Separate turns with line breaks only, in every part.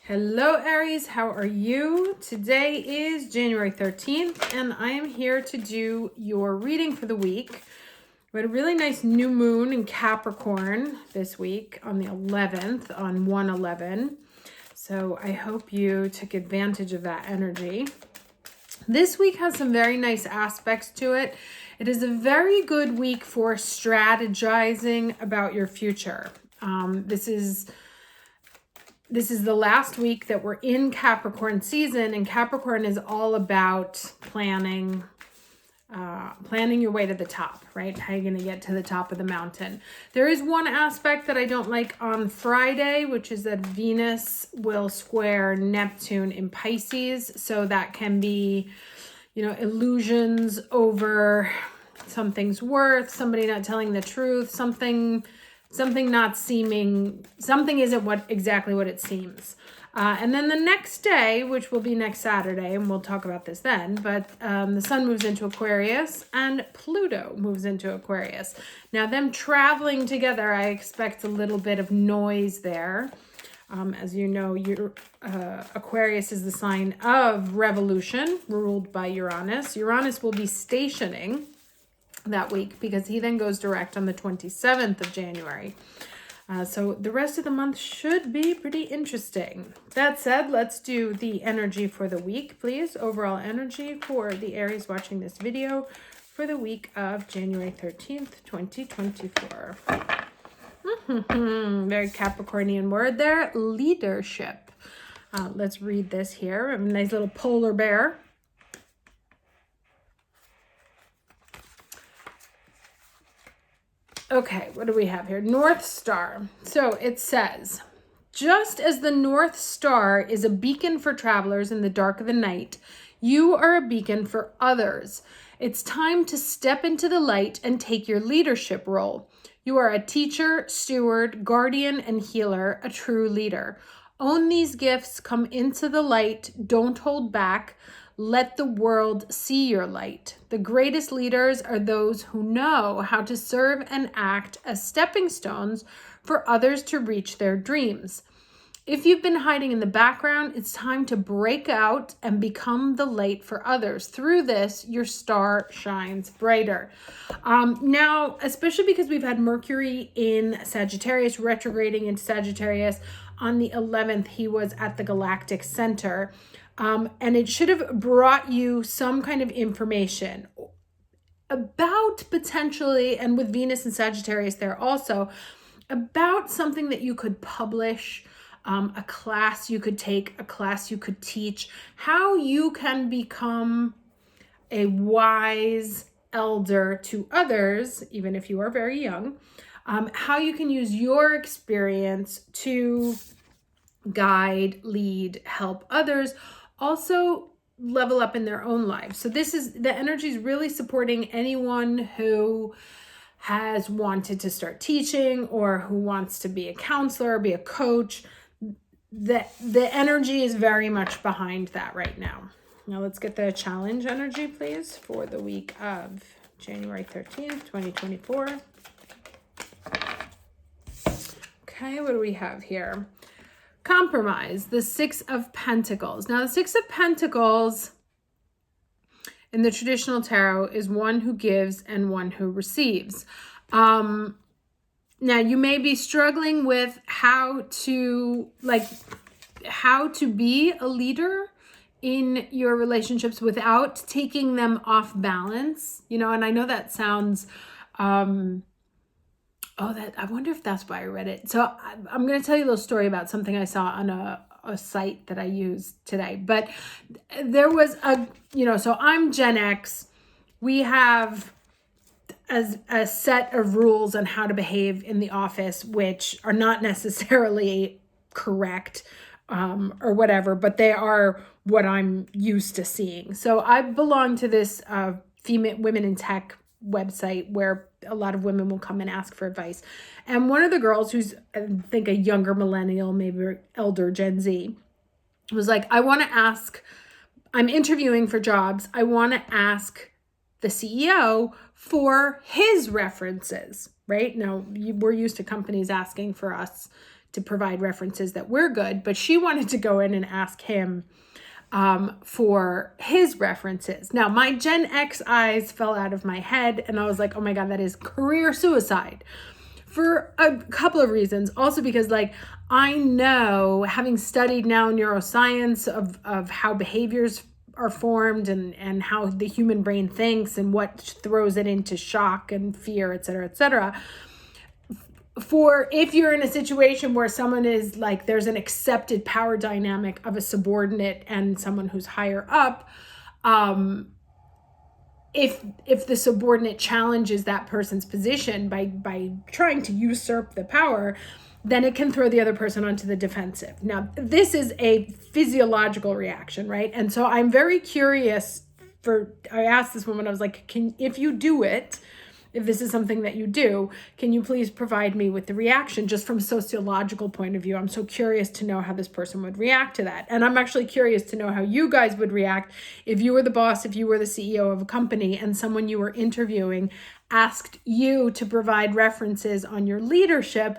Hello Aries, how are you? Today is January 13th and I am here to do your reading for the week. We had a really nice new moon in Capricorn this week on the 11th, on 1/11. So I hope you took advantage of that energy. This week has some very nice aspects to it. It is a very good week for strategizing about your future. This is the last week that we're in Capricorn season, and Capricorn is all about planning your way to the top, right? How you're going to get to the top of the mountain. There is one aspect that I don't like on Friday, which is that Venus will square Neptune in Pisces. So that can be, illusions over something's worth, somebody not telling the truth, something isn't exactly what it seems. And then the next day, which will be next Saturday, and we'll talk about this then, but the sun moves into Aquarius and Pluto moves into Aquarius. Now, them traveling together, I expect a little bit of noise there. As you know, Aquarius is the sign of revolution, ruled by Uranus. Uranus will be stationing that week because he then goes direct on the 27th of January. So the rest of the month should be pretty interesting. That said, let's do the energy for the week, please. Overall energy for the Aries watching this video for the week of January 13th, 2024. Very Capricornian word there, leadership. Let's read this here. A nice little polar bear. Okay, what do we have here? North Star. So it says, just as the North Star is a beacon for travelers in the dark of the night, you are a beacon for others. It's time to step into the light and take your leadership role. You are a teacher, steward, guardian, and healer, a true leader. Own these gifts, come into the light, don't hold back. Let the world see your light. The greatest leaders are those who know how to serve and act as stepping stones for others to reach their dreams. If you've been hiding in the background, it's time to break out and become the light for others. Through this, your star shines brighter. Now, especially because we've had Mercury in Sagittarius, retrograding into Sagittarius. On the 11th, he was at the galactic center. And it should have brought you some kind of information about potentially, and with Venus and Sagittarius there also, about something that you could publish, a class you could take, a class you could teach, how you can become a wise elder to others, even if you are very young, how you can use your experience to guide, lead, help others, also level up in their own lives. So the energy is really supporting anyone who has wanted to start teaching or who wants to be a counselor, be a coach. The energy is very much behind that right now. Now let's get the challenge energy, please, for the week of January 13th, 2024. Okay, what do we have here? Compromise, the Six of Pentacles. Now, the Six of Pentacles in the traditional tarot is one who gives and one who receives. Now, you may be struggling with how to be a leader in your relationships without taking them off balance. And I know that sounds... I wonder if that's why I read it. So I'm going to tell you a little story about something I saw on a site that I used today. But there was so I'm Gen X. We have a set of rules on how to behave in the office, which are not necessarily correct or whatever, but they are what I'm used to seeing. So I belong to this female women in tech website where a lot of women will come and ask for advice. And one of the girls, who's I think a younger millennial, maybe elder Gen Z, was like, I'm interviewing for jobs. I want to ask the CEO for his references, right? Now, we're used to companies asking for us to provide references that we're good, but she wanted to go in and ask him for his references. Now, my Gen X eyes fell out of my head, and I was like, oh my God, that is career suicide. For a couple of reasons. Also because I know, having studied now neuroscience of how behaviors are formed and how the human brain thinks and what throws it into shock and fear, et cetera, for if you're in a situation where someone is there's an accepted power dynamic of a subordinate and someone who's higher up, if the subordinate challenges that person's position by trying to usurp the power, then it can throw the other person onto the defensive. Now, this is a physiological reaction, right? And so I'm very curious. I asked this woman, I was like, if you do it, if this is something that you do, can you please provide me with the reaction just from a sociological point of view? I'm so curious to know how this person would react to that. And I'm actually curious to know how you guys would react if you were the boss, if you were the CEO of a company and someone you were interviewing asked you to provide references on your leadership.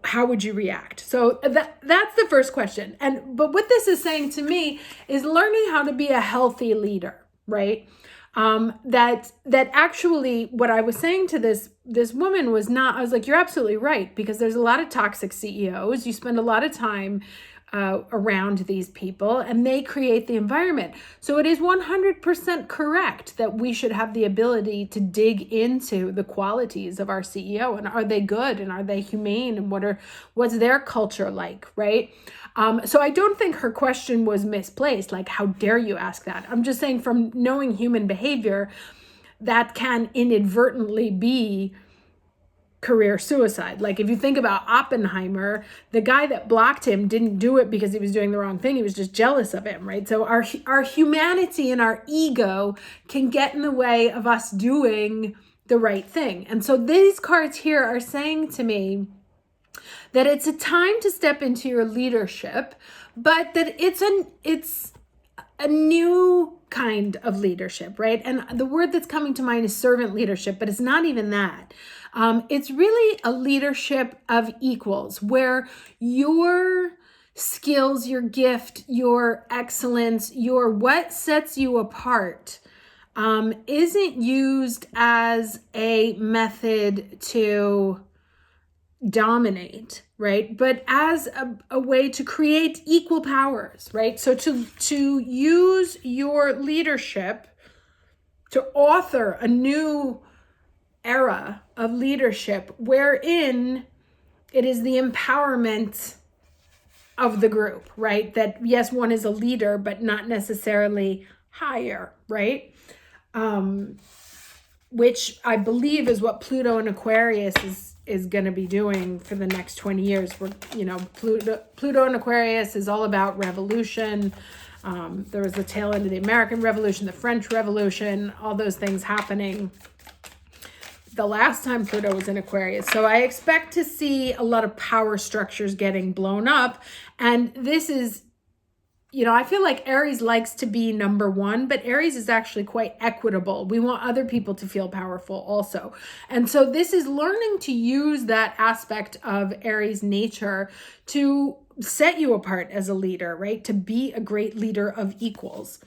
How would you react? So that's the first question. But what this is saying to me is learning how to be a healthy leader, right? That actually what I was saying to this woman was not, I was like, you're absolutely right, because there's a lot of toxic CEOs. You spend a lot of time around these people and they create the environment. So it is 100% correct that we should have the ability to dig into the qualities of our CEO and are they good and are they humane and what's their culture like, right? So I don't think her question was misplaced. How dare you ask that? I'm just saying, from knowing human behavior, that can inadvertently be career suicide. If you think about Oppenheimer, the guy that blocked him didn't do it because he was doing the wrong thing. He was just jealous of him, right? So our humanity and our ego can get in the way of us doing the right thing. And so these cards here are saying to me that it's a time to step into your leadership, but that it's a new kind of leadership, right? And the word that's coming to mind is servant leadership, but it's not even that. It's really a leadership of equals, where your skills, your gift, your excellence, what sets you apart isn't used as a method to dominate, right? But as a way to create equal powers, right? So to use your leadership to author a new era of leadership wherein it is the empowerment of the group, right? That yes, one is a leader, but not necessarily higher, right? Which I believe is what Pluto in Aquarius is going to be doing for the next 20 years. Pluto in Aquarius is all about revolution. There was the tail end of the American Revolution, the French Revolution, all those things happening the last time Pluto was in Aquarius. So I expect to see a lot of power structures getting blown up. And this is, I feel like Aries likes to be number one, but Aries is actually quite equitable. We want other people to feel powerful also. And so this is learning to use that aspect of Aries nature to set you apart as a leader, right? To be a great leader of equals.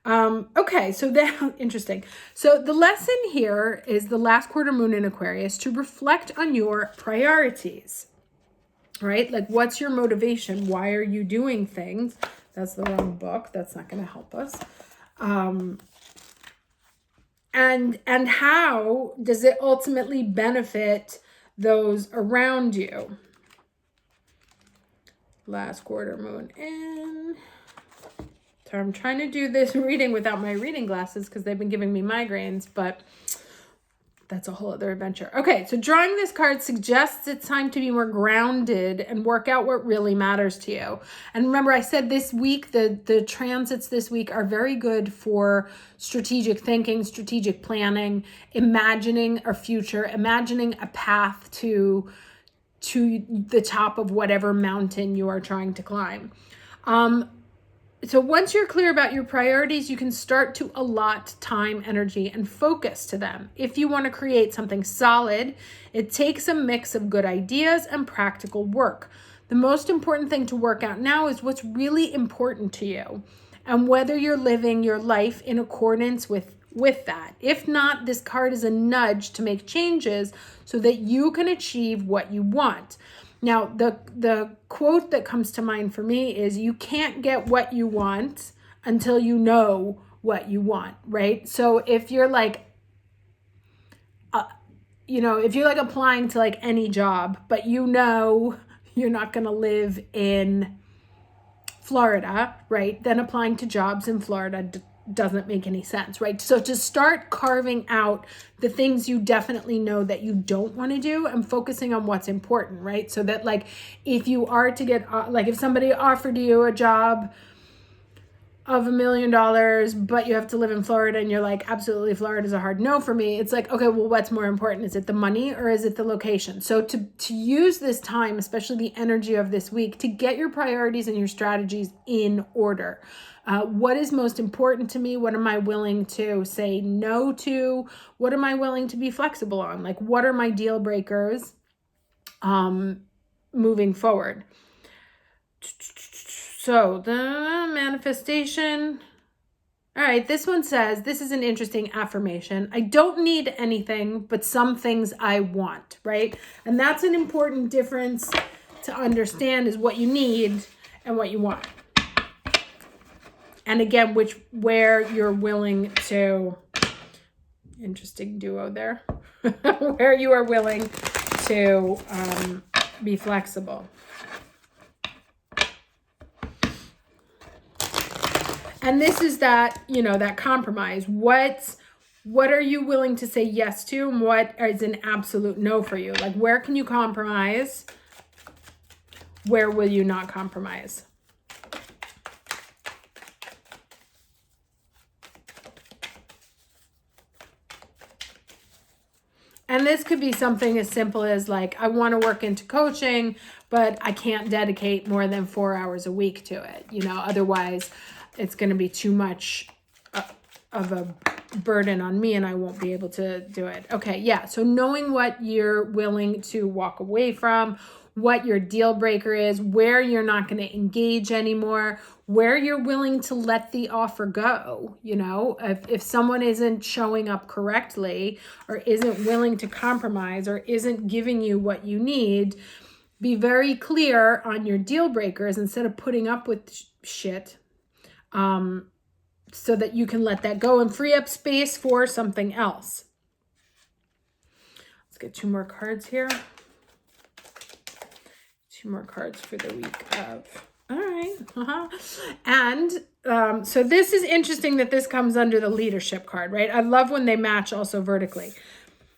Okay, so that interesting. So the lesson here is the last quarter moon in Aquarius to reflect on your priorities, right? What's your motivation? Why are you doing things? That's the wrong book. That's not going to help us. And how does it ultimately benefit those around you? Last quarter moon in. So I'm trying to do this reading without my reading glasses because they've been giving me migraines, but that's a whole other adventure. Okay, so drawing this card suggests it's time to be more grounded and work out what really matters to you. And remember, I said this week, the transits this week are very good for strategic thinking, strategic planning, imagining a future, imagining a path to the top of whatever mountain you are trying to climb. So once you're clear about your priorities, you can start to allot time, energy, and focus to them. If you want to create something solid, it takes a mix of good ideas and practical work. The most important thing to work out now is what's really important to you and whether you're living your life in accordance with that. If not, this card is a nudge to make changes so that you can achieve what you want. Now, the quote that comes to mind for me is, you can't get what you want until you know what you want, right? So if you're like, if you're like applying to like any job, but you know you're not going to live in Florida, right? Then applying to jobs in Florida doesn't make any sense, right? So to start carving out the things you definitely know that you don't want to do and focusing on what's important, right? So that like, if you are to get, like if somebody offered you a job of $1 million, but you have to live in Florida and you're like, absolutely, Florida is a hard no for me. It's like, okay, well, what's more important? Is it the money or is it the location? So to use this time, especially the energy of this week, to get your priorities and your strategies in order. What is most important to me? What am I willing to say no to? What am I willing to be flexible on? Like, what are my deal breakers moving forward? So the manifestation. All right, this one says, this is an interesting affirmation. I don't need anything, but some things I want, right? And that's an important difference to understand, is what you need and what you want. And again, where you're willing to, interesting duo there, where you are willing to be flexible. And this is that, that compromise. What are you willing to say yes to, and what is an absolute no for you? Like, where can you compromise? Where will you not compromise? And this could be something as simple as like, I want to work into coaching, but I can't dedicate more than 4 hours a week to it. Otherwise it's going to be too much of a burden on me and I won't be able to do it. Okay, yeah. So knowing what you're willing to walk away from, what your deal breaker is, where you're not going to engage anymore, where you're willing to let the offer go. If someone isn't showing up correctly or isn't willing to compromise or isn't giving you what you need, be very clear on your deal breakers instead of putting up with shit, so that you can let that go and free up space for something else. Let's get 2 more cards here. 2 more cards for the week of, all right. And so this is interesting that this comes under the leadership card, right? I love when they match also vertically.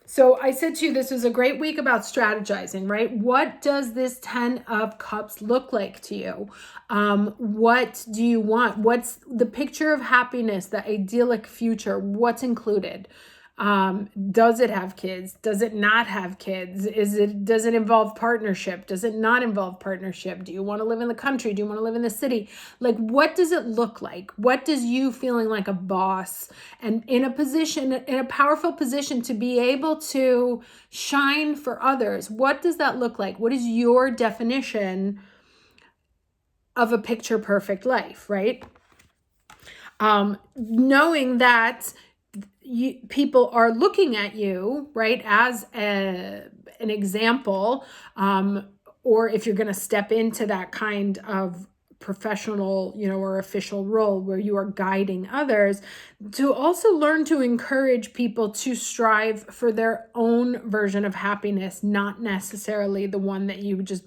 So I said to you, this is a great week about strategizing, right? What does this 10 of Cups look like to you? What do you want? What's the picture of happiness, the idyllic future? What's included? Does it have kids? Does it not have kids? Does it involve partnership? Does it not involve partnership? Do you want to live in the country? Do you want to live in the city? Like, what does it look like? What does you feeling like a boss and in a powerful position to be able to shine for others? What does that look like? What is your definition of a picture perfect life, right? Knowing that people are looking at you, right, as an example, or if you're going to step into that kind of professional, or official role where you are guiding others, to also learn to encourage people to strive for their own version of happiness, not necessarily the one that you just,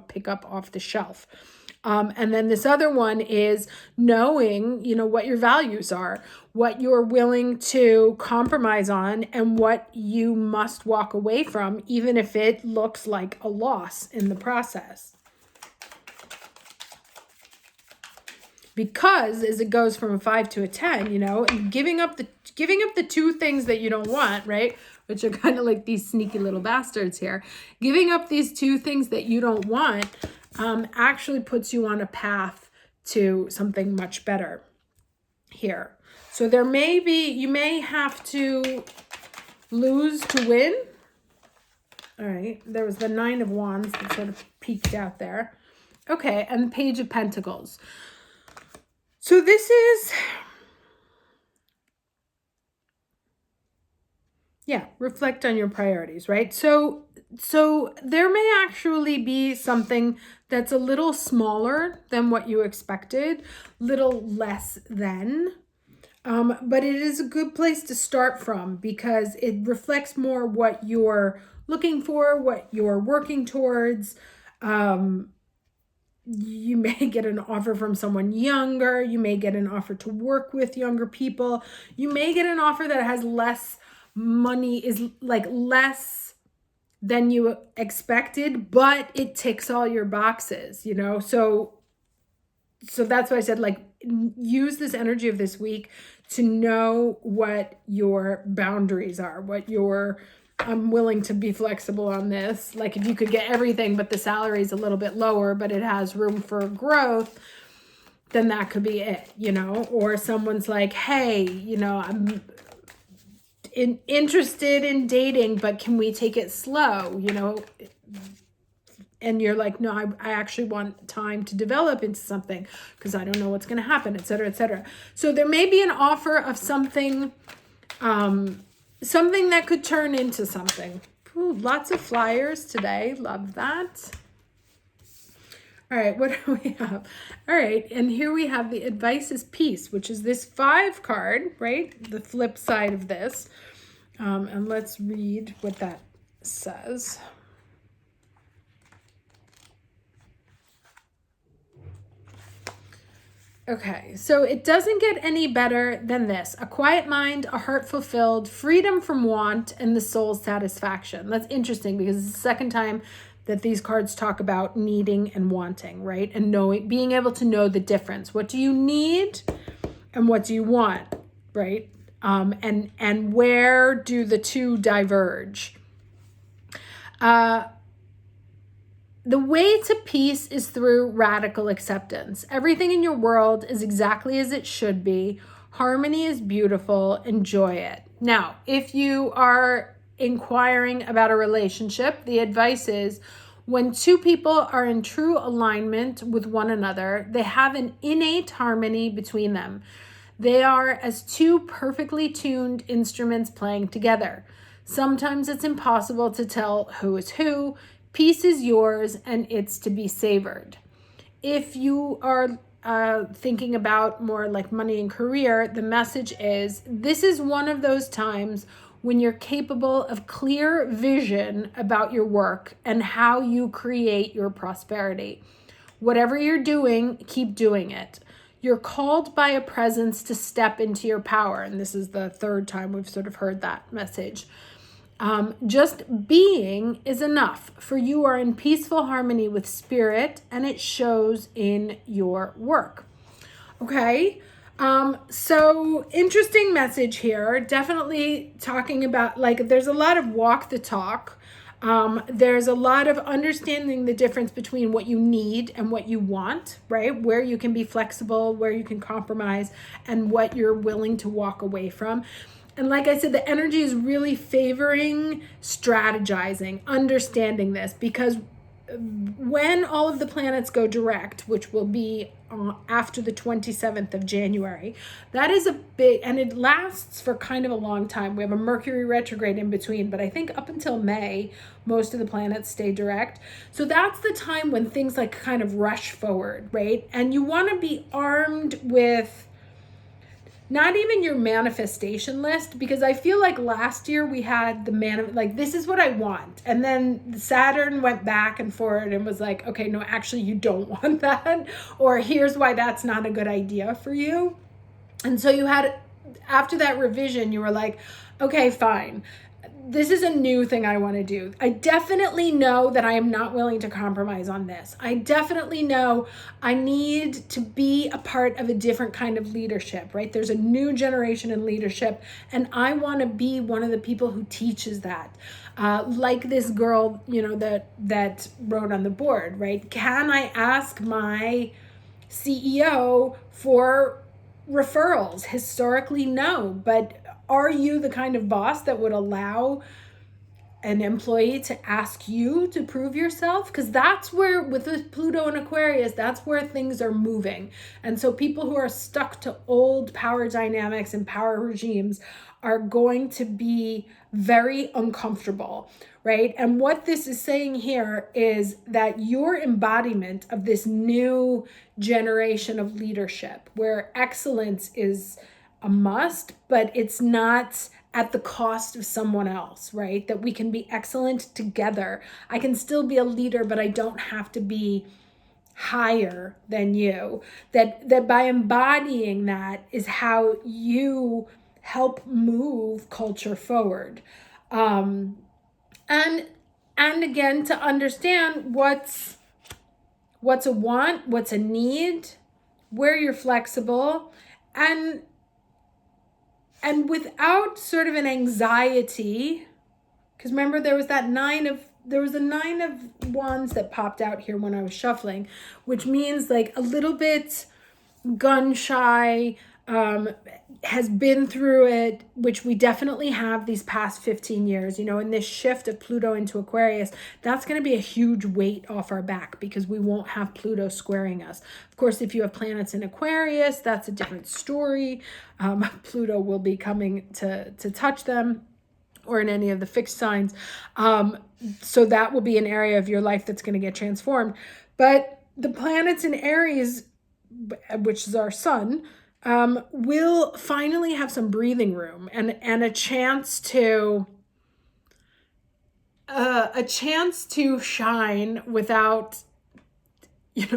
pick up off the shelf. And then this other one is knowing, what your values are, what you're willing to compromise on, and what you must walk away from, even if it looks like a loss in the process. Because as it goes from a 5 to a 10, giving up the 2 things that you don't want, right? Which are kind of like these sneaky little bastards here. Giving up these 2 things that you don't want actually puts you on a path to something much better here. So there may be, you may have to lose to win. All right, there was the 9 of Wands that sort of peeked out there. Okay, and the Page of Pentacles. So this is, yeah, reflect on your priorities, right? So there may actually be something that's a little smaller than what you expected, little less than. But it is a good place to start from because it reflects more what you're looking for, what you're working towards. You may get an offer from someone younger. You may get an offer to work with younger people. You may get an offer that has less money, is like less than you expected, but it ticks all your boxes, you know? So that's why I said, like, use this energy of this week to know what your boundaries are, what your, I'm willing to be flexible on this. Like if you could get everything, but the salary is a little bit lower, but it has room for growth, then that could be it, you know? Or someone's like, hey, you know, I'm interested in dating, but can we take it slow, you know? And you're like, no, I actually want time to develop into something because I don't know what's going to happen, et cetera, et cetera. So there may be an offer of something, something that could turn into something. Ooh, lots of flyers today. Love that. All right, what do we have? All right, and here we have the advice is peace, which is this 5 card, right? The flip side of this. And let's read what that says. Okay, so it doesn't get any better than this. A quiet mind, a heart fulfilled, freedom from want, and the soul's satisfaction. That's interesting because it's the second time that these cards talk about needing and wanting, right? And knowing, being able to know the difference. What do you need and what do you want, right? And where do the two diverge? The way to peace is through radical acceptance. Everything in your world is exactly as it should be. Harmony is beautiful. Enjoy it. Now, if you are inquiring about a relationship, the advice is when 2 people are in true alignment with one another, they have an innate harmony between them. They are as 2 perfectly tuned instruments playing together. Sometimes it's impossible to tell who is who. Peace is yours and it's to be savored. If you are thinking about more like money and career, the message is this is one of those times when you're capable of clear vision about your work and how you create your prosperity. Whatever you're doing, keep doing it. You're called by a presence to step into your power. And this is the 3rd time we've sort of heard that message. Just being is enough, for you are in peaceful harmony with spirit and it shows in your work. Okay. So interesting message here. Definitely talking about, like, there's a lot of walk the talk. There's a lot of understanding the difference between what you need and what you want, right? Where you can be flexible, where you can compromise, and what you're willing to walk away from. And like I said, the energy is really favoring strategizing, understanding this, because when all of the planets go direct, which will be after the 27th of January, that is a big, and it lasts for kind of a long time. We have a Mercury retrograde in between, but I think up until May, most of the planets stay direct. So that's the time when things like kind of rush forward, right? And you want to be armed with not even your manifestation list, because I feel like last year we had like, this is what I want. And then Saturn went back and forward and was like, okay, no, actually you don't want that. Or here's why that's not a good idea for you. And so you had, after that revision, you were like, okay, fine. This is a new thing I want to do. I definitely know that I am not willing to compromise on this. I definitely know I need to be a part of a different kind of leadership, right? There's a new generation in leadership, and I want to be one of the people who teaches that. Like this girl, you know, that wrote on the board, right? Can I ask my CEO for referrals? Historically, no. But are you the kind of boss that would allow an employee to ask you to prove yourself? Because that's where, with this Pluto and Aquarius, that's where things are moving. And so people who are stuck to old power dynamics and power regimes are going to be very uncomfortable, right? And what this is saying here is that your embodiment of this new generation of leadership, where excellence is a must, but it's not at the cost of someone else, right? That we can be excellent together. I can still be a leader, but I don't have to be higher than you. That by embodying that is how you help move culture forward. And again, to understand what's a want, what's a need, where you're flexible, and without sort of an anxiety, because remember there was a 9 of wands that popped out here when I was shuffling, which means like a little bit gun shy, has been through it, which we definitely have these past 15 years, in this shift of Pluto into Aquarius. That's going to be a huge weight off our back because we won't have Pluto squaring us. Of course, if you have planets in Aquarius, that's a different story. Pluto will be coming to touch them, or in any of the fixed signs. So that will be an area of your life that's going to get transformed. But the planets in Aries, which is our sun, will finally have some breathing room and a chance to shine without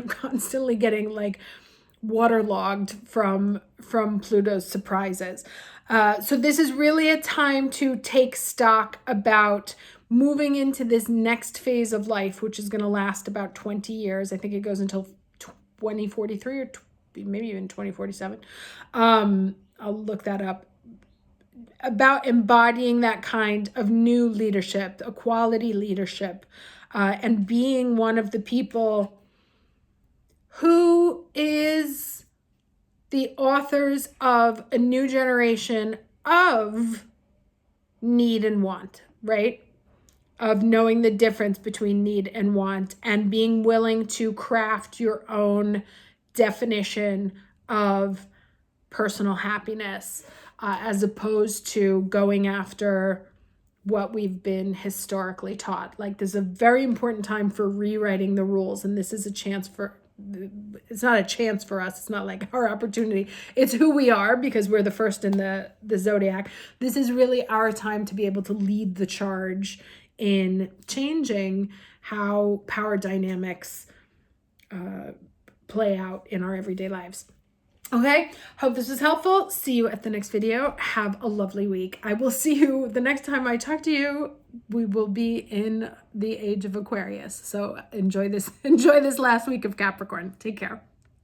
constantly getting like waterlogged from Pluto's surprises. So this is really a time to take stock about moving into this next phase of life, which is going to last about 20 years. I think it goes until 2043 or maybe even 2047. I'll look that up. About embodying that kind of new leadership, equality leadership, and being one of the people who is the authors of a new generation of need and want, right? Of knowing the difference between need and want and being willing to craft your own definition of personal happiness, as opposed to going after what we've been historically taught. Like, this is a very important time for rewriting the rules, and this is a chance for, it's not a chance for us, it's not like our opportunity, it's who we are because we're the first in the zodiac. This is really our time to be able to lead the charge in changing how power dynamics play out in our everyday lives. Okay, hope this was helpful. See you at the next video. Have a lovely week. I will see you the next time I talk to you. We will be in the age of Aquarius. So enjoy this last week of Capricorn. Take care.